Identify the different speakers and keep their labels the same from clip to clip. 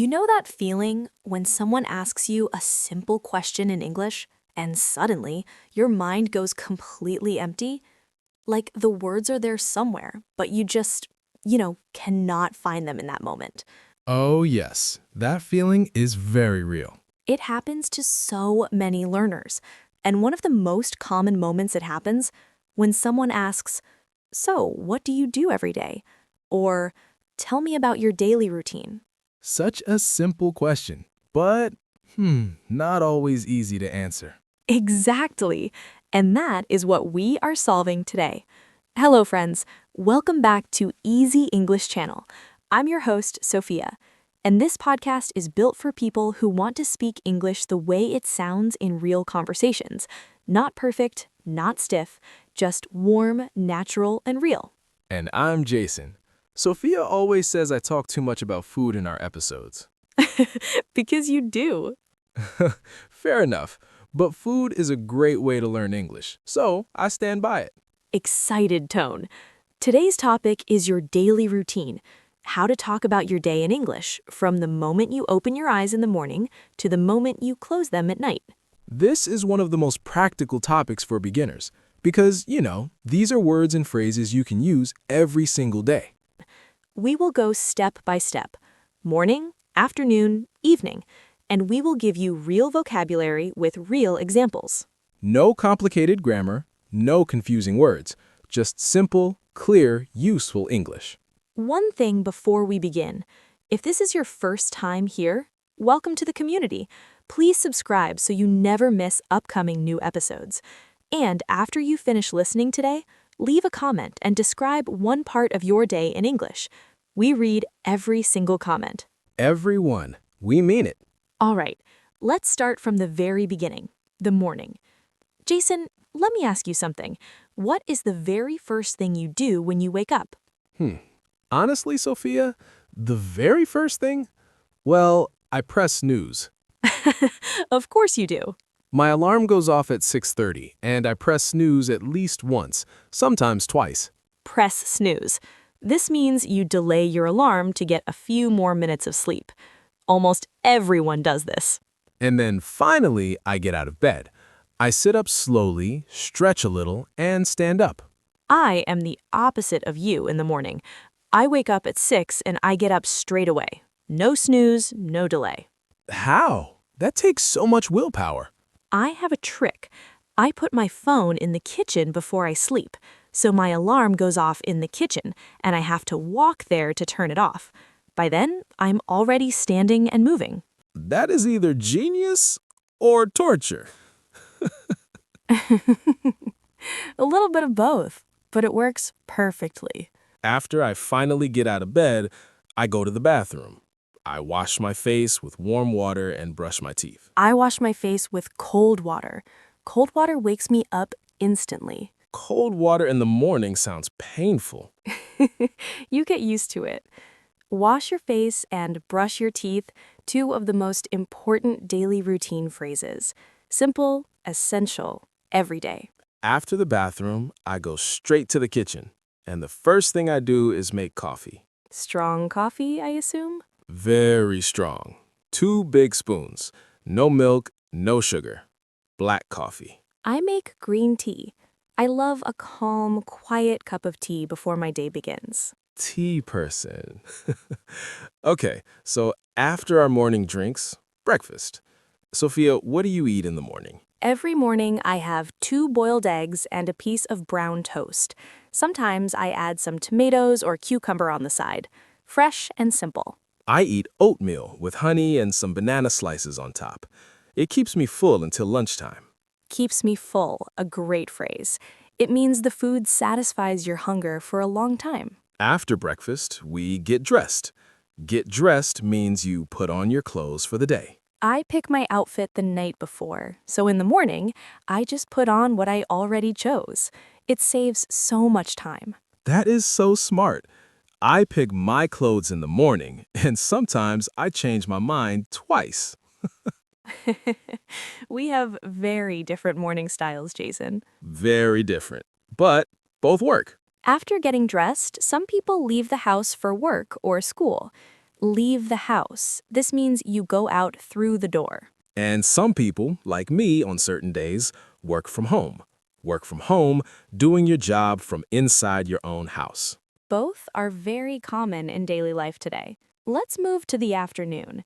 Speaker 1: You know that feeling when someone asks you a simple question in English and suddenly your mind goes completely empty? Like the words are there somewhere, but you just, cannot find them in that moment.
Speaker 2: Oh, yes, that feeling is very real.
Speaker 1: It happens to so many learners. And one of the most common moments it happens when someone asks, "So, what do you do every day?" Or, "Tell me about your daily routine."
Speaker 2: Such a simple question, but, not always easy to answer.
Speaker 1: Exactly. And that is what we are solving today. Hello, friends. Welcome back to Easy English Channel. I'm your host, Sophia, and this podcast is built for people who want to speak English the way it sounds in real conversations. Not perfect, not stiff, just warm, natural, and real.
Speaker 2: And I'm Jason. Sophia always says I talk too much about food in our episodes.
Speaker 1: Because you do.
Speaker 2: Fair enough, but food is a great way to learn English, so I stand by it.
Speaker 1: Excited tone. Today's topic is your daily routine. How to talk about your day in English from the moment you open your eyes in the morning to the moment you close them at night.
Speaker 2: This is one of the most practical topics for beginners because, these are words and phrases you can use every single day.
Speaker 1: We will go step by step, morning, afternoon, evening, and we will give you real vocabulary with real examples.
Speaker 2: No complicated grammar, no confusing words, just simple, clear, useful English.
Speaker 1: One thing before we begin, if this is your first time here, welcome to the community. Please subscribe so you never miss upcoming new episodes. And after you finish listening today, leave a comment and describe one part of your day in English. We read every single comment.
Speaker 2: Everyone, we mean it.
Speaker 1: All right, let's start from the very beginning, the morning. Jason, let me ask you something. What is the very first thing you do when you wake up?
Speaker 2: Honestly, Sophia, the very first thing? Well, I press snooze.
Speaker 1: Of course you do.
Speaker 2: My alarm goes off at 6:30, and I press snooze at least once, sometimes twice.
Speaker 1: Press snooze. This means you delay your alarm to get a few more minutes of sleep. Almost everyone does this.
Speaker 2: And then finally, I get out of bed. I sit up slowly, stretch a little, and stand up.
Speaker 1: I am the opposite of you in the morning. I wake up at 6 and I get up straight away. No snooze, no delay.
Speaker 2: How? That takes so much willpower.
Speaker 1: I have a trick. I put my phone in the kitchen before I sleep, so my alarm goes off in the kitchen and I have to walk there to turn it off. By then, I'm already standing and moving.
Speaker 2: That is either genius or torture.
Speaker 1: A little bit of both, but it works perfectly.
Speaker 2: After I finally get out of bed, I go to the bathroom. I wash my face with warm water and brush my teeth.
Speaker 1: I wash my face with cold water. Cold water wakes me up instantly.
Speaker 2: Cold water in the morning sounds painful.
Speaker 1: You get used to it. Wash your face and brush your teeth, two of the most important daily routine phrases. Simple, essential, every day.
Speaker 2: After the bathroom, I go straight to the kitchen, and the first thing I do is make coffee.
Speaker 1: Strong coffee, I assume?
Speaker 2: Very strong. 2 big spoons. No milk, no sugar. Black coffee.
Speaker 1: I make green tea. I love a calm, quiet cup of tea before my day begins.
Speaker 2: Tea person. Okay, so after our morning drinks, breakfast. Sophia, what do you eat in the morning?
Speaker 1: Every morning, I have 2 boiled eggs and a piece of brown toast. Sometimes I add some tomatoes or cucumber on the side. Fresh and simple.
Speaker 2: I eat oatmeal with honey and some banana slices on top. It keeps me full until lunchtime.
Speaker 1: Keeps me full, a great phrase. It means the food satisfies your hunger for a long time.
Speaker 2: After breakfast, we get dressed. Get dressed means you put on your clothes for the day.
Speaker 1: I pick my outfit the night before, so in the morning, I just put on what I already chose. It saves so much time.
Speaker 2: That is so smart. I pick my clothes in the morning, and sometimes I change my mind twice.
Speaker 1: We have very different morning styles, Jason.
Speaker 2: Very different, but both work.
Speaker 1: After getting dressed, some people leave the house for work or school. Leave the house. This means you go out through the door.
Speaker 2: And some people, like me on certain days, work from home. Work from home, doing your job from inside your own house.
Speaker 1: Both are very common in daily life today. Let's move to the afternoon.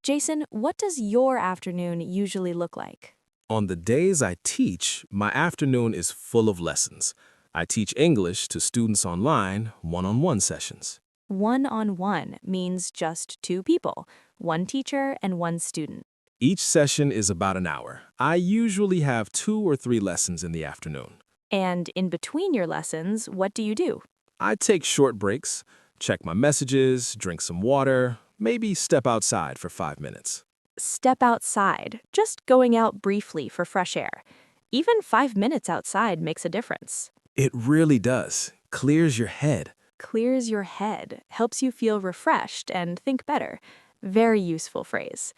Speaker 1: Jason, what does your afternoon usually look like?
Speaker 2: On the days I teach, my afternoon is full of lessons. I teach English to students online, one-on-one sessions.
Speaker 1: One-on-one means just two people, one teacher and one student.
Speaker 2: Each session is about an hour. I usually have 2 or 3 lessons in the afternoon.
Speaker 1: And in between your lessons, what do you do?
Speaker 2: I take short breaks, check my messages, drink some water, maybe step outside for 5 minutes.
Speaker 1: Step outside, just going out briefly for fresh air. Even 5 minutes outside makes a difference.
Speaker 2: It really does. Clears your head.
Speaker 1: Clears your head, helps you feel refreshed and think better. Very useful phrase.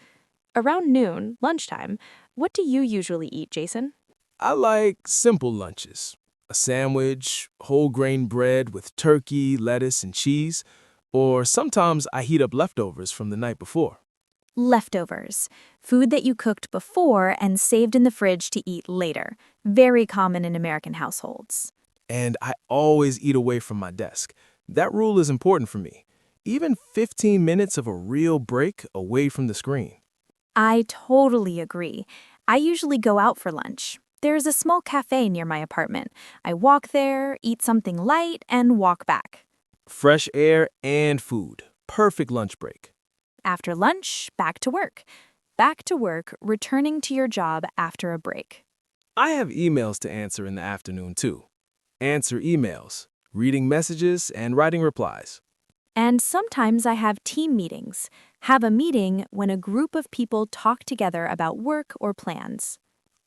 Speaker 1: Around noon, lunchtime, what do you usually eat, Jason?
Speaker 2: I like simple lunches. A sandwich, whole grain bread with turkey, lettuce, and cheese. Or sometimes I heat up leftovers from the night before.
Speaker 1: Leftovers. Food that you cooked before and saved in the fridge to eat later. Very common in American households.
Speaker 2: And I always eat away from my desk. That rule is important for me. Even 15 minutes of a real break away from the screen.
Speaker 1: I totally agree. I usually go out for lunch. There's a small cafe near my apartment. I walk there, eat something light, and walk back.
Speaker 2: Fresh air and food. Perfect lunch break.
Speaker 1: After lunch, back to work. Back to work, returning to your job after a break.
Speaker 2: I have emails to answer in the afternoon too. Answer emails, reading messages, and writing replies.
Speaker 1: And sometimes I have team meetings. Have a meeting when a group of people talk together about work or plans.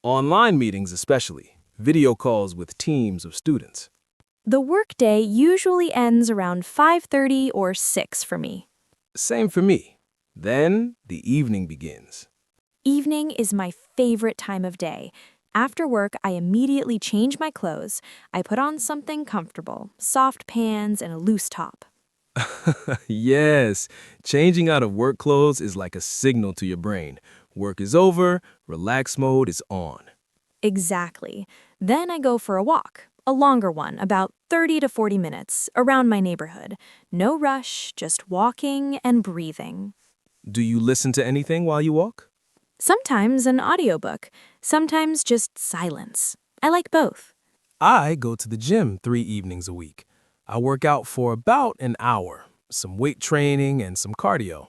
Speaker 2: Online meetings especially, video calls with teams of students.
Speaker 1: The workday usually ends around 5:30 or 6 for me.
Speaker 2: Same for me. Then the evening begins.
Speaker 1: Evening is my favorite time of day. After work, I immediately change my clothes. I put on something comfortable, soft pants and a loose top.
Speaker 2: Yes, changing out of work clothes is like a signal to your brain. Work is over, relax mode is on.
Speaker 1: Exactly. Then I go for a walk, a longer one, about 30 to 40 minutes, around my neighborhood. No rush, just walking and breathing.
Speaker 2: Do you listen to anything while you walk?
Speaker 1: Sometimes an audiobook, sometimes just silence. I like both.
Speaker 2: I go to the gym 3 evenings a week. I work out for about an hour, some weight training and some cardio.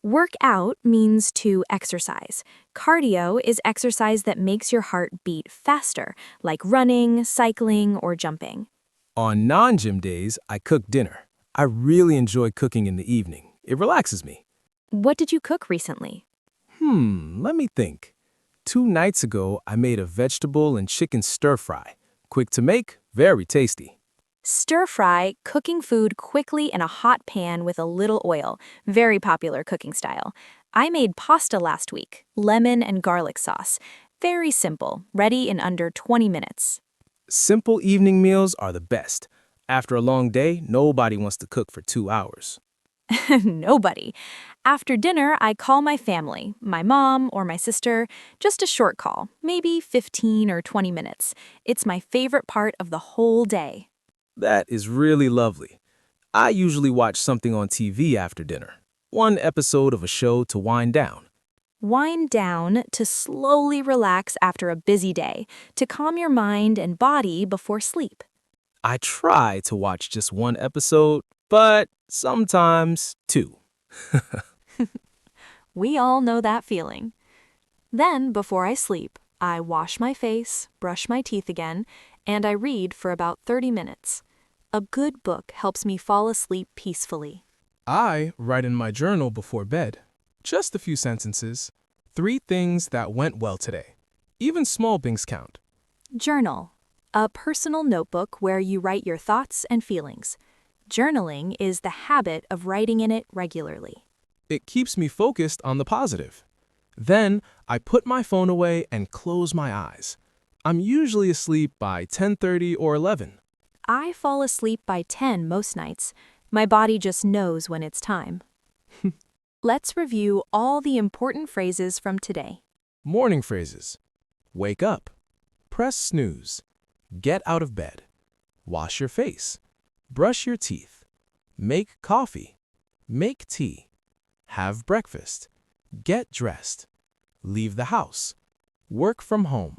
Speaker 1: Work out means to exercise. Cardio is exercise that makes your heart beat faster, like running, cycling, or jumping.
Speaker 2: On non-gym days, I cook dinner. I really enjoy cooking in the evening. It relaxes me.
Speaker 1: What did you cook recently?
Speaker 2: Let me think. 2 nights ago, I made a vegetable and chicken stir-fry. Quick to make, very tasty.
Speaker 1: Stir fry, cooking food quickly in a hot pan with a little oil. Very popular cooking style. I made pasta last week, lemon and garlic sauce. Very simple, ready in under 20 minutes.
Speaker 2: Simple evening meals are the best. After a long day, nobody wants to cook for 2 hours.
Speaker 1: Nobody. After dinner, I call my family, my mom or my sister. Just a short call, maybe 15 or 20 minutes. It's my favorite part of the whole day.
Speaker 2: That is really lovely. I usually watch something on TV after dinner. One episode of a show to wind down.
Speaker 1: Wind down to slowly relax after a busy day, to calm your mind and body before sleep.
Speaker 2: I try to watch just 1 episode, but sometimes 2.
Speaker 1: We all know that feeling. Then, before I sleep, I wash my face, brush my teeth again, and I read for about 30 minutes. A good book helps me fall asleep peacefully.
Speaker 3: I write in my journal before bed. Just a few sentences. 3 things that went well today. Even small things count.
Speaker 1: Journal. A personal notebook where you write your thoughts and feelings. Journaling is the habit of writing in it regularly.
Speaker 3: It keeps me focused on the positive. Then I put my phone away and close my eyes. I'm usually asleep by 10:30 or 11.
Speaker 1: I fall asleep by 10 most nights. My body just knows when it's time. Let's review all the important phrases from today.
Speaker 3: Morning phrases. Wake up. Press snooze. Get out of bed. Wash your face. Brush your teeth. Make coffee. Make tea. Have breakfast. Get dressed. Leave the house. Work from home.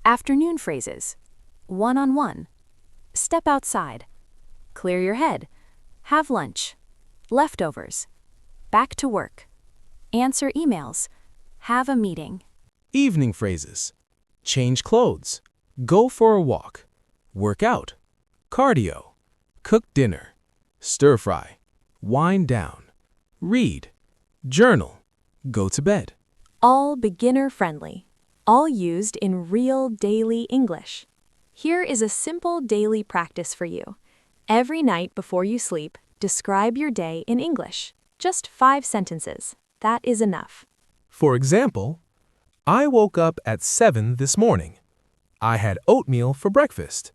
Speaker 1: Afternoon phrases. One-on-one. Step outside. Clear your head. Have lunch. Leftovers. Back to work. Answer emails. Have a meeting.
Speaker 3: Evening phrases. Change clothes. Go for a walk. Work out. Cardio. Cook dinner. Stir fry. Wind down. Read. Journal. Go to bed.
Speaker 1: All beginner-friendly. All used in real daily English. Here is a simple daily practice for you. Every night before you sleep, describe your day in English. Just 5 sentences. That is enough.
Speaker 3: For example, I woke up at 7 this morning. I had oatmeal for breakfast.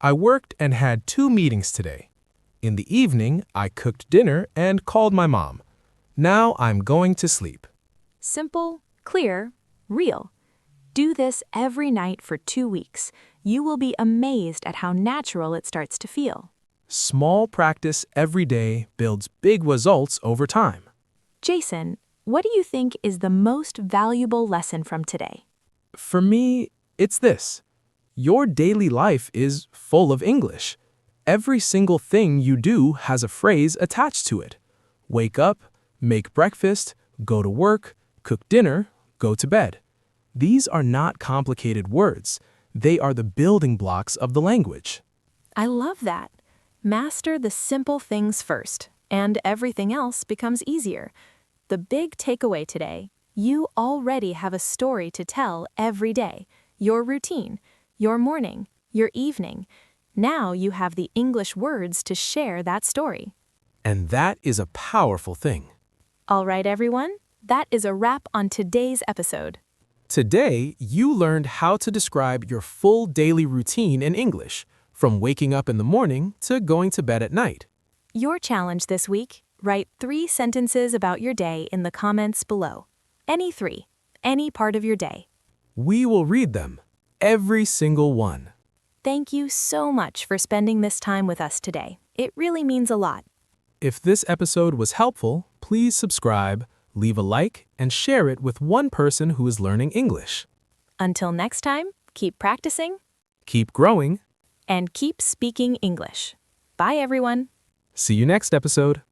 Speaker 3: I worked and had 2 meetings today. In the evening, I cooked dinner and called my mom. Now I'm going to sleep.
Speaker 1: Simple, clear, real. Do this every night for 2 weeks. You will be amazed at how natural it starts to feel.
Speaker 3: Small practice every day builds big results over time.
Speaker 1: Jason, what do you think is the most valuable lesson from today?
Speaker 3: For me, it's this. Your daily life is full of English. Every single thing you do has a phrase attached to it. Wake up, make breakfast, go to work, cook dinner, go to bed. These are not complicated words. They are the building blocks of the language.
Speaker 1: I love that. Master the simple things first, and everything else becomes easier. The big takeaway today, you already have a story to tell every day. Your routine, your morning, your evening. Now you have the English words to share that story.
Speaker 3: And that is a powerful thing.
Speaker 1: All right, everyone, that is a wrap on today's episode.
Speaker 3: Today, you learned how to describe your full daily routine in English, from waking up in the morning to going to bed at night.
Speaker 1: Your challenge this week, write 3 sentences about your day in the comments below. Any 3, any part of your day.
Speaker 3: We will read them, every single one.
Speaker 1: Thank you so much for spending this time with us today. It really means a lot.
Speaker 3: If this episode was helpful, please subscribe, leave a like, and share it with one person who is learning English.
Speaker 1: Until next time, keep practicing
Speaker 3: Keep growing.
Speaker 1: and keep speaking English. Bye, everyone.
Speaker 3: See you next episode.